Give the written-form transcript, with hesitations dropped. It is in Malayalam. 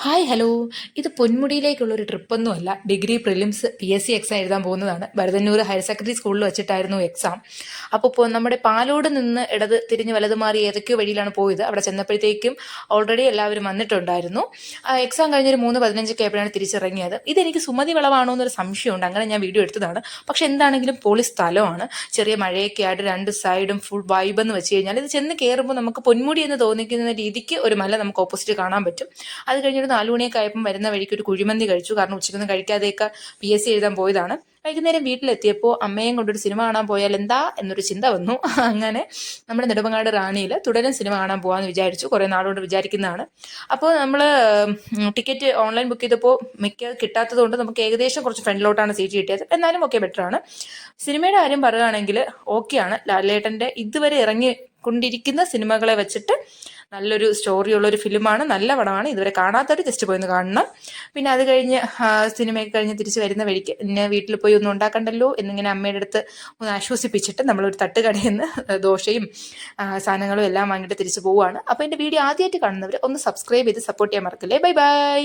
Hi hello. ഇത് പൊന്മുടിയിലേക്കുള്ളൊരു ട്രിപ്പൊന്നുമല്ല. ഡിഗ്രി പ്രിലിംസ് PSC എക്സാം എഴുതാൻ പോകുന്നതാണ്. ഭരതന്നൂർ ഹയർ സെക്കൻഡറി സ്കൂളിൽ വെച്ചിട്ടായിരുന്നു എക്സാം. അപ്പോൾ നമ്മുടെ പാലോട് നിന്ന് ഇടത് തിരിഞ്ഞ് വലത് മാറി ഏതൊക്കെയോ വഴിയിലാണ് പോയത്. അവിടെ ചെന്നപ്പോഴത്തേക്കും ഓൾറെഡി എല്ലാവരും വന്നിട്ടുണ്ടായിരുന്നു. എക്സാം കഴിഞ്ഞൊരു 3:15 ആയപ്പോഴാണ് തിരിച്ചിറങ്ങിയത്. ഇതെനിക്ക് സുമതി വളവാണോ എന്നൊരു സംശയമുണ്ട്. അങ്ങനെ ഞാൻ വീഡിയോ എടുത്തതാണ്. പക്ഷെ എന്താണെങ്കിലും പൊളി സ്ഥലമാണ്. ചെറിയ മഴയൊക്കെ ആയിട്ട് രണ്ട് സൈഡും ഫുൾ വൈബ് എന്ന് വെച്ച് കഴിഞ്ഞാൽ ഇത് ചെന്ന് കയറുമ്പോൾ നമുക്ക് പൊന്മുടി എന്ന് തോന്നിക്കുന്ന രീതിക്ക് ഒരു മല നമുക്ക് ഓപ്പോസിറ്റ് കാണാൻ പറ്റും. അത് കഴിഞ്ഞൊരു 4 മണിയൊക്കെ ആയപ്പം വരുന്ന വഴിക്ക് ഒരു കുഴിമന്തി കഴിച്ചു. കാരണം ഉച്ചയ്ക്കൊന്നും കഴിക്കാതെയൊക്കെ PSC എഴുതാൻ പോയതാണ്. വൈകുന്നേരം വീട്ടിലെത്തിയപ്പോൾ അമ്മയും കൊണ്ടൊരു സിനിമ കാണാൻ പോയാൽ എന്താ എന്നൊരു ചിന്ത വന്നു. അങ്ങനെ നമ്മുടെ നെടുമങ്ങാട് റാണിയിൽ തുടരും സിനിമ കാണാൻ പോകാമെന്ന് വിചാരിച്ചു. കുറേ നാളുകൊണ്ട് വിചാരിക്കുന്നതാണ്. അപ്പോൾ നമ്മൾ ടിക്കറ്റ് ഓൺലൈൻ ബുക്ക് ചെയ്തപ്പോൾ മിക്ക കിട്ടാത്തത് കൊണ്ട് നമുക്ക് ഏകദേശം കുറച്ച് ഫ്രണ്ടിലോട്ടാണ് സീറ്റ് കിട്ടിയത്. എന്നാലും ഓക്കെ, ബെറ്ററാണ്. സിനിമയുടെ കാര്യം പറയുകയാണെങ്കിൽ ഓക്കെയാണ്. ലാലേട്ടൻ്റെ ഇതുവരെ ഇറങ്ങിക്കൊണ്ടിരിക്കുന്ന സിനിമകളെ വെച്ചിട്ട് നല്ലൊരു സ്റ്റോറിയുള്ള ഒരു ഫിലിമാണ്. നല്ല പടമാണ്. ഇതുവരെ കാണാത്തവർ ജസ്റ്റ് പോയി ഒന്ന് കാണണം. പിന്നെ അത് കഴിഞ്ഞ് സിനിമയൊക്കെ കഴിഞ്ഞ് തിരിച്ച് വരുന്ന വഴിക്ക് പിന്നെ വീട്ടിൽ പോയി ഒന്നും ഉണ്ടാക്കണ്ടല്ലോ എന്നിങ്ങനെ അമ്മയുടെ അടുത്ത് ഒന്ന് ആശ്വസിപ്പിച്ചിട്ട് നമ്മളൊരു തട്ടുകടയിൽ നിന്ന് ദോശയും സാധനങ്ങളും എല്ലാം വാങ്ങിയിട്ട് തിരിച്ച് പോവുകയാണ്. അപ്പോൾ എൻ്റെ വീഡിയോ ആദ്യമായിട്ട് കാണുന്നവർ ഒന്ന് സബ്സ്ക്രൈബ് ചെയ്ത് സപ്പോർട്ട് ചെയ്യാൻ മറക്കല്ലേ. Bye bye.